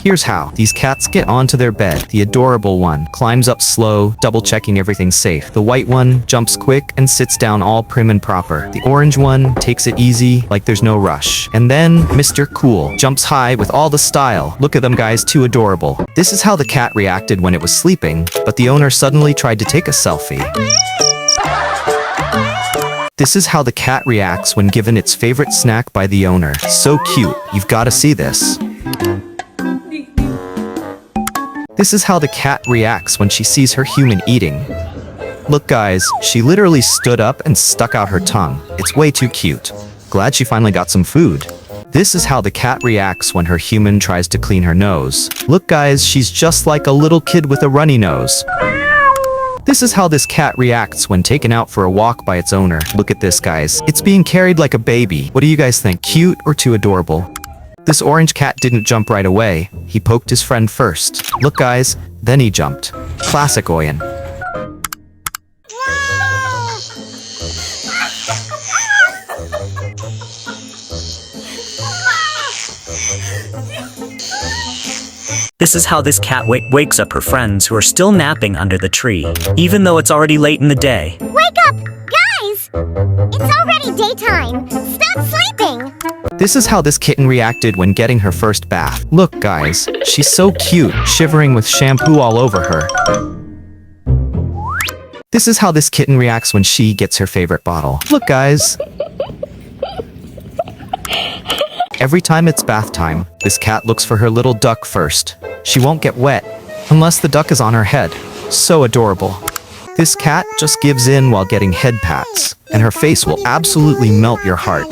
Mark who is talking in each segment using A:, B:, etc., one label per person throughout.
A: Here's how. These cats get onto their bed. The adorable one climbs up slow, double checking everything's safe. The white one jumps quick and sits down all prim and proper. The orange one takes it easy, like there's no rush. And then Mr. Cool jumps high with all the style. Look at them guys, too adorable. This is how the cat reacted when it was sleeping, but the owner suddenly tried to take a selfie. This is how the cat reacts when given its favorite snack by the owner. So cute, you've gotta see this. This is how the cat reacts when she sees her human eating. Look guys, she literally stood up and stuck out her tongue. It's way too cute. Glad she finally got some food. This is how the cat reacts when her human tries to clean her nose. Look guys, she's just like a little kid with a runny nose. This is how this cat reacts when taken out for a walk by its owner. Look at this guys, it's being carried like a baby. What do you guys think? Cute or too adorable? This orange cat didn't jump right away. He poked his friend first. Look guys, then he jumped. Classic Oyen.
B: This is how this cat wakes up her friends who are still napping under the tree, even though it's already late in the day.
C: Wake up! Guys! It's already daytime! Stop sleeping!
A: This is how this kitten reacted when getting her first bath. Look guys, she's so cute, shivering with shampoo all over her. This is how this kitten reacts when she gets her favorite bottle. Look guys. Every time it's bath time, this cat looks for her little duck first. She won't get wet, unless the duck is on her head. So adorable. This cat just gives in while getting head pats, and her face will absolutely melt your heart.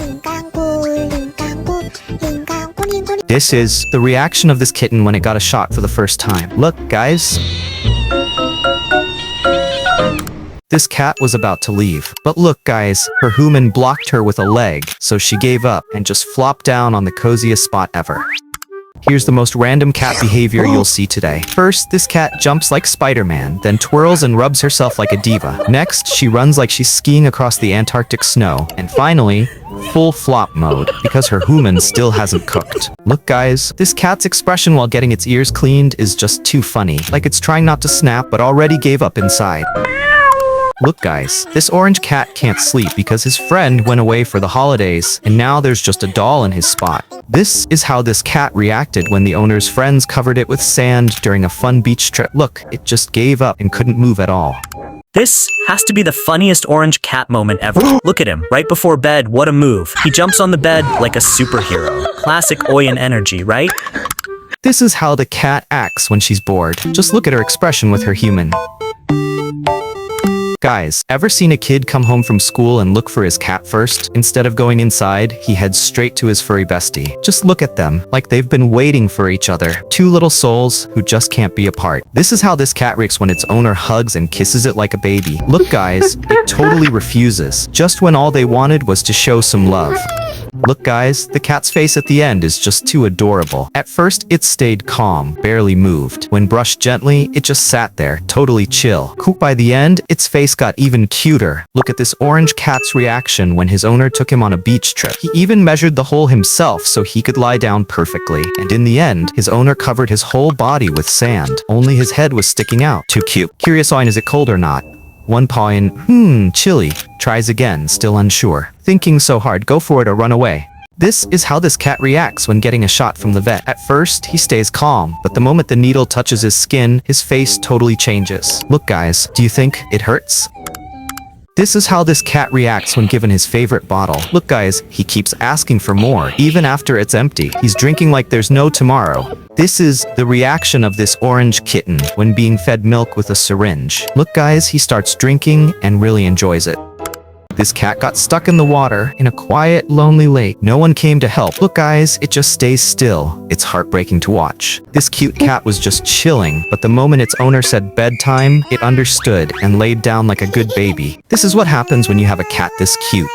A: This is the reaction of this kitten when it got a shot for the first time. Look, guys. This cat was about to leave, but look guys, her human blocked her with a leg, so she gave up and just flopped down on the coziest spot ever. Here's the most random cat behavior you'll see today. First, this cat jumps like Spider-Man, then twirls and rubs herself like a diva. Next, she runs like she's skiing across the Antarctic snow. And finally, full flop mode, because her human still hasn't cooked. Look guys, this cat's expression while getting its ears cleaned is just too funny. Like it's trying not to snap but already gave up inside. Look guys, this orange cat can't sleep because his friend went away for the holidays, and now there's just a doll in his spot. This is how this cat reacted when the owner's friends covered it with sand during a fun beach trip. Look, it just gave up and couldn't move at all.
B: This has to be the funniest orange cat moment ever. Look at him, right before bed, what a move. He jumps on the bed like a superhero. Classic Oyen energy, right?
A: This is how the cat acts when she's bored. Just look at her expression with her human. Guys, ever seen a kid come home from school and look for his cat first? Instead of going inside, he heads straight to his furry bestie. Just look at them, like they've been waiting for each other. Two little souls who just can't be apart. This is how this cat reacts when its owner hugs and kisses it like a baby. Look guys, it totally refuses, just when all they wanted was to show some love. Look guys, the cat's face at the end is just too adorable. At first, it stayed calm, barely moved. When brushed gently, it just sat there, totally chill. By the end, its face got even cuter. Look at this orange cat's reaction when his owner took him on a beach trip. He even measured the hole himself so he could lie down perfectly. And in the end, his owner covered his whole body with sand. Only his head was sticking out. Too cute. Curious on, is it cold or not? One paw in, chilly. Tries again, still unsure. Thinking so hard, go for it or run away. This is how this cat reacts when getting a shot from the vet. At first, he stays calm, but the moment the needle touches his skin, his face totally changes. Look guys, do you think it hurts? This is how this cat reacts when given his favorite bottle. Look guys, he keeps asking for more, even after it's empty. He's drinking like there's no tomorrow. This is the reaction of this orange kitten when being fed milk with a syringe. Look guys, he starts drinking and really enjoys it. This cat got stuck in the water in a quiet, lonely lake. No one came to help. Look guys, it just stays still. It's heartbreaking to watch. This cute cat was just chilling, but the moment its owner said bedtime, it understood and laid down like a good baby. This is what happens when you have a cat this cute.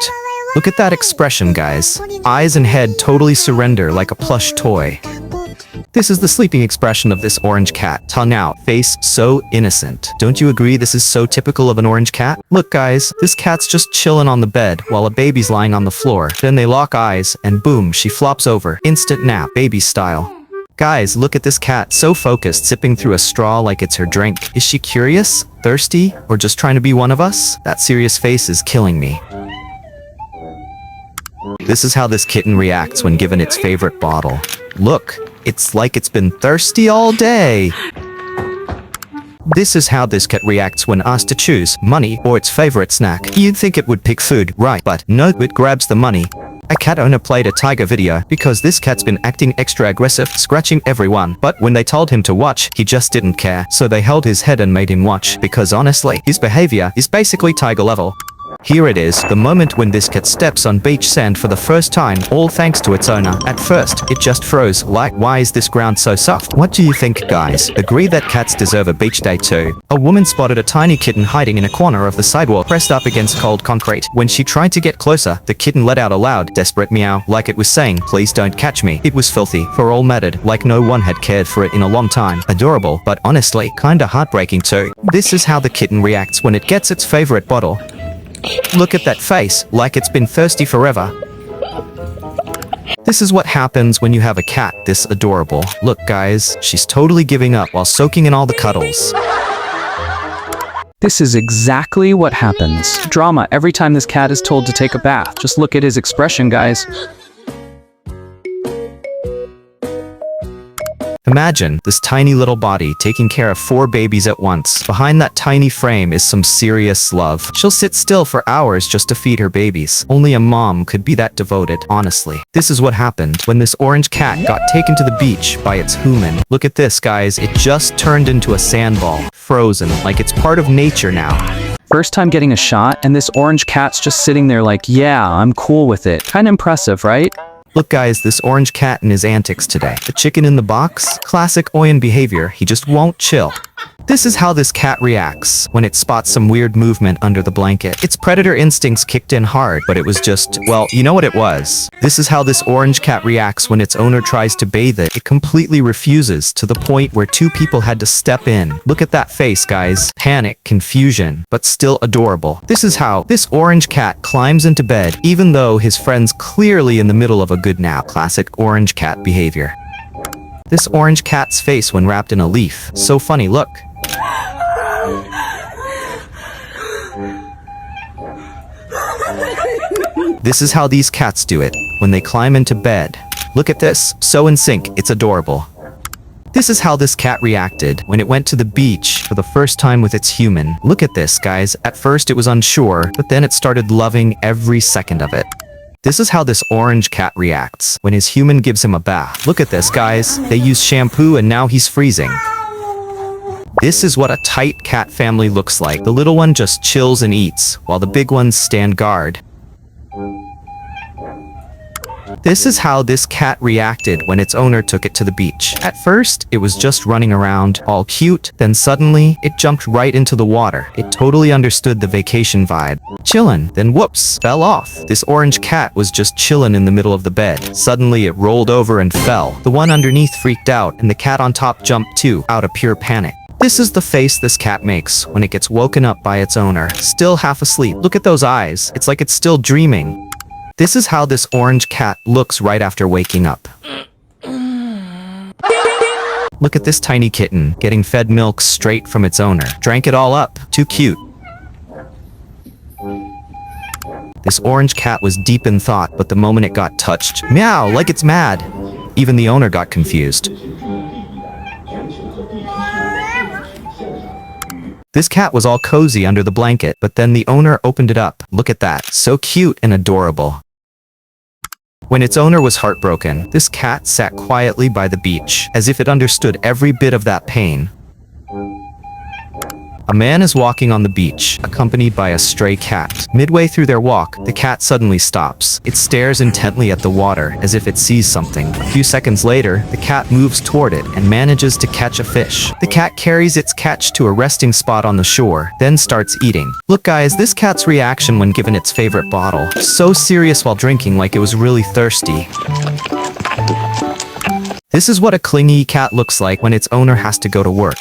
A: Look at that expression, guys. Eyes and head totally surrender like a plush toy. This is the sleeping expression of this orange cat. Tongue out, face so innocent. Don't you agree this is so typical of an orange cat? Look guys, this cat's just chilling on the bed while a baby's lying on the floor. Then they lock eyes and boom, she flops over. Instant nap, baby style. Guys, look at this cat, so focused, sipping through a straw like it's her drink. Is she curious, thirsty, or just trying to be one of us? That serious face is killing me. This is how this kitten reacts when given its favorite bottle. Look, it's like it's been thirsty all day. This is how this cat reacts when asked to choose money or its favorite snack. You'd think it would pick food, right? But no, it grabs the money. A cat owner played a tiger video because this cat's been acting extra aggressive, scratching everyone. But when they told him to watch, he just didn't care. So they held his head and made him watch because honestly, his behavior is basically tiger level. Here it is, the moment when this cat steps on beach sand for the first time, all thanks to its owner. At first, it just froze, like, why is this ground so soft? What do you think, guys? Agree that cats deserve a beach day too. A woman spotted a tiny kitten hiding in a corner of the sidewalk, pressed up against cold concrete. When she tried to get closer, the kitten let out a loud, desperate meow, like it was saying, please don't catch me. It was filthy, fur all matted, like no one had cared for it in a long time. Adorable, but honestly, kinda heartbreaking too. This is how the kitten reacts when it gets its favorite bottle. Look at that face, like it's been thirsty forever. This is what happens when you have a cat this adorable. Look guys, she's totally giving up while soaking in all the cuddles.
D: This is exactly what happens. Drama every time this cat is told to take a bath. Just look at his expression, guys.
A: Imagine this tiny little body taking care of 4 babies at once. Behind that tiny frame is some serious love. She'll sit still for hours just to feed her babies. Only a mom could be that devoted, honestly. This is what happened when this orange cat got taken to the beach by its human. Look at this, guys. It just turned into a sandball, frozen, like it's part of nature now.
D: First time getting a shot, and this orange cat's just sitting there like, yeah, I'm cool with it. Kinda impressive, right?
A: Look guys, this orange cat and his antics today. The chicken in the box? Classic Oyen behavior, he just won't chill. This is how this cat reacts when it spots some weird movement under the blanket. Its predator instincts kicked in hard, but it was just, well, you know what it was. This is how this orange cat reacts when its owner tries to bathe it. It completely refuses, to the point where 2 people had to step in. Look at that face, guys. Panic, confusion, but still adorable. This is how this orange cat climbs into bed, even though his friend's clearly in the middle of a good nap. Classic orange cat behavior. This orange cat's face when wrapped in a leaf. So funny, look. This is how these cats do it, when they climb into bed. Look at this, so in sync, it's adorable. This is how this cat reacted when it went to the beach for the first time with its human. Look at this, guys. At first it was unsure, but then it started loving every second of it. This is how this orange cat reacts when his human gives him a bath. Look at this, guys. They use shampoo and now he's freezing. This is what a tight cat family looks like. The little one just chills and eats, while the big ones stand guard. This is how this cat reacted when its owner took it to the beach. At first, it was just running around, all cute, then suddenly, it jumped right into the water. It totally understood the vacation vibe. Chillin', then whoops, fell off. This orange cat was just chillin' in the middle of the bed. Suddenly, it rolled over and fell. The one underneath freaked out, and the cat on top jumped too, out of pure panic. This is the face this cat makes when it gets woken up by its owner. Still half asleep. Look at those eyes. It's like it's still dreaming. This is how this orange cat looks right after waking up. Look at this tiny kitten, getting fed milk straight from its owner. Drank it all up. Too cute. This orange cat was deep in thought, but the moment it got touched, meow, like it's mad. Even the owner got confused. This cat was all cozy under the blanket, but then the owner opened it up. Look at that, so cute and adorable. When its owner was heartbroken, this cat sat quietly by the beach, as if it understood every bit of that pain. A man is walking on the beach, accompanied by a stray cat. Midway through their walk, the cat suddenly stops. It stares intently at the water, as if it sees something. A few seconds later, the cat moves toward it and manages to catch a fish. The cat carries its catch to a resting spot on the shore, then starts eating. Look guys, this cat's reaction when given its favorite bottle. So serious while drinking, like it was really thirsty. This is what a clingy cat looks like when its owner has to go to work.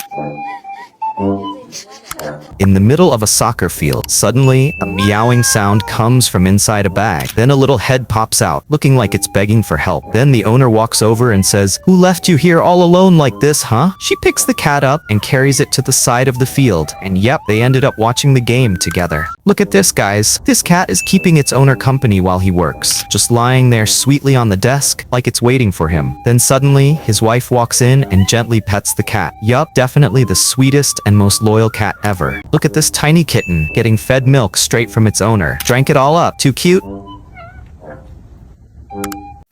A: In the middle of a soccer field, suddenly, a meowing sound comes from inside a bag. Then a little head pops out, looking like it's begging for help. Then the owner walks over and says, "Who left you here all alone like this, huh?" She picks the cat up and carries it to the side of the field. And yep, they ended up watching the game together. Look at this, guys. This cat is keeping its owner company while he works, just lying there sweetly on the desk, like it's waiting for him. Then suddenly, his wife walks in and gently pets the cat. Yup, definitely the sweetest and most loyal cat ever. Look at this tiny kitten, getting fed milk straight from its owner. Drank it all up. Too cute.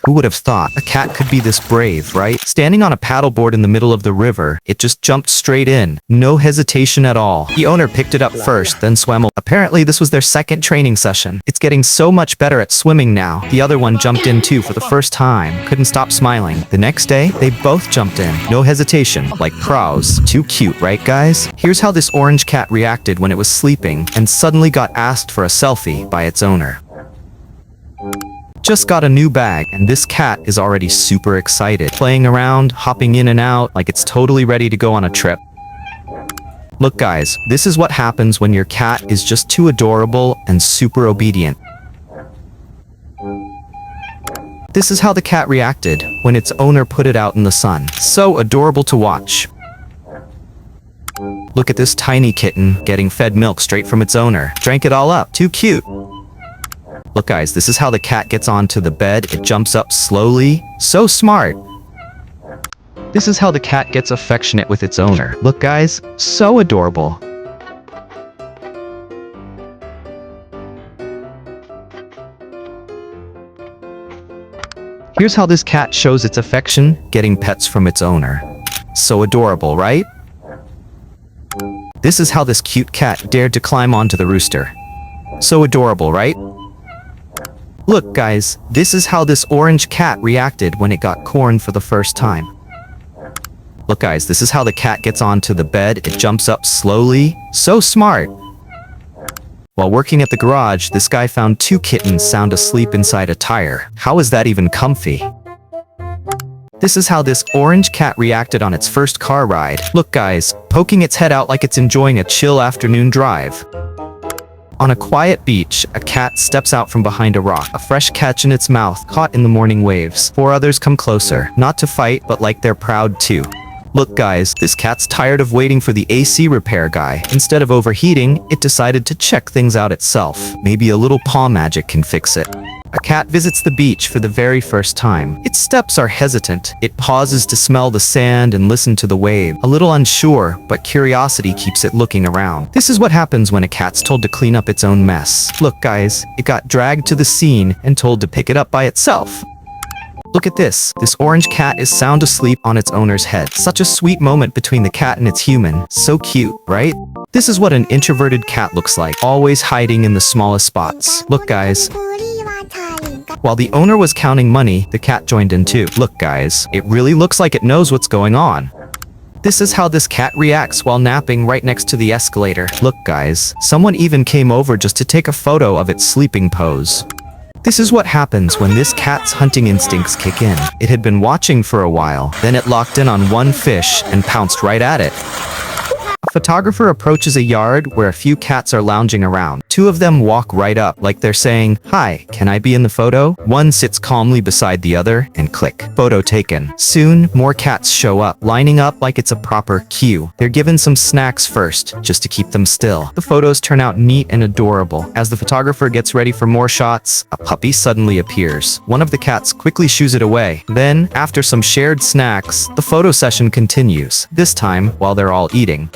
A: Who would have thought a cat could be this brave, right? Standing on a paddleboard in the middle of the river, it just jumped straight in. No hesitation at all. The owner picked it up first, then swam away. Apparently, this was their second training session. It's getting so much better at swimming now. The other one jumped in too for the first time. Couldn't stop smiling. The next day, they both jumped in. No hesitation, like pros. Too cute, right guys? Here's how this orange cat reacted when it was sleeping and suddenly got asked for a selfie by its owner. Just got a new bag, and this cat is already super excited, playing around, hopping in and out, like it's totally ready to go on a trip. Look guys, this is what happens when your cat is just too adorable and super obedient. This is how the cat reacted when its owner put it out in the sun. So adorable to watch. Look at this tiny kitten getting fed milk straight from its owner. Drank it all up. Too cute. Look guys, this is how the cat gets onto the bed. It jumps up slowly. So smart. This is how the cat gets affectionate with its owner. Look guys, so adorable. Here's how this cat shows its affection, getting pets from its owner. So adorable, right? This is how this cute cat dared to climb onto the rooster. So adorable, right? Look guys, this is how this orange cat reacted when it got corn for the first time. Look guys, this is how the cat gets onto the bed. It jumps up slowly. So smart. While working at the garage, this guy found two kittens sound asleep inside a tire. How is that even comfy? This is how this orange cat reacted on its first car ride. Look guys, poking its head out like it's enjoying a chill afternoon drive. On a quiet beach, a cat steps out from behind a rock, a fresh catch in its mouth, caught in the morning waves. Four others come closer, not to fight, but like they're proud too. Look guys, this cat's tired of waiting for the AC repair guy. Instead of overheating, it decided to check things out itself. Maybe a little paw magic can fix it. A cat visits the beach for the very first time. Its steps are hesitant. It pauses to smell the sand and listen to the wave. A little unsure, but curiosity keeps it looking around. This is what happens when a cat's told to clean up its own mess. Look guys, it got dragged to the scene and told to pick it up by itself. Look at this. This orange cat is sound asleep on its owner's head. Such a sweet moment between the cat and its human. So cute, right? This is what an introverted cat looks like, always hiding in the smallest spots. Look guys, while the owner was counting money, the cat joined in too. Look guys, it really looks like it knows what's going on. This is how this cat reacts while napping right next to the escalator. Look guys, someone even came over just to take a photo of its sleeping pose. This is what happens when this cat's hunting instincts kick in. It had been watching for a while, then it locked in on one fish and pounced right at it. A photographer approaches a yard where a few cats are lounging around. Two of them walk right up, like they're saying, "Hi, can I be in the photo?" One sits calmly beside the other, and click. Photo taken. Soon, more cats show up, lining up like it's a proper queue. They're given some snacks first, just to keep them still. The photos turn out neat and adorable. As the photographer gets ready for more shots, a puppy suddenly appears. One of the cats quickly shoos it away. Then, after some shared snacks, the photo session continues, this time while they're all eating.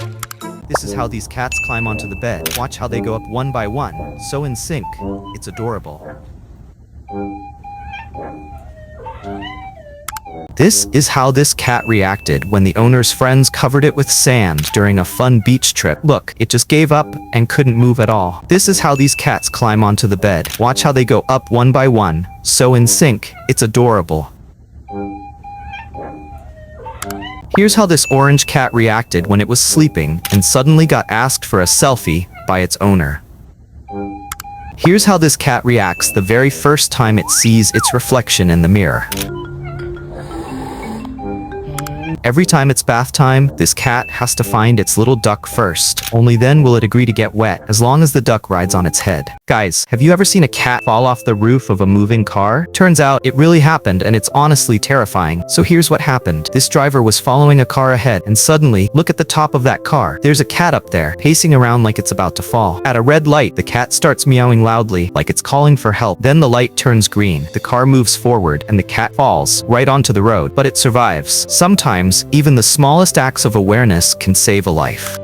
A: This is how these cats climb onto the bed. Watch how they go up one by one, so in sync. It's adorable. This is how this cat reacted when the owner's friends covered it with sand during a fun beach trip. Look, it just gave up and couldn't move at all. This is how these cats climb onto the bed. Watch how they go up one by one, so in sync. It's adorable. Here's how this orange cat reacted when it was sleeping and suddenly got asked for a selfie by its owner. Here's how this cat reacts the very first time it sees its reflection in the mirror. Every time it's bath time, this cat has to find its little duck first. Only then will it agree to get wet, as long as the duck rides on its head. Guys, have you ever seen a cat fall off the roof of a moving car? Turns out it really happened, and it's honestly terrifying. So here's what happened. This driver was following a car ahead, and suddenly, look at the top of that car. There's a cat up there, pacing around like it's about to fall. At a red light, the cat starts meowing loudly, like it's calling for help. Then the light turns green, the car moves forward, and the cat falls right onto the road, but it survives. Sometimes, even the smallest acts of awareness can save a life.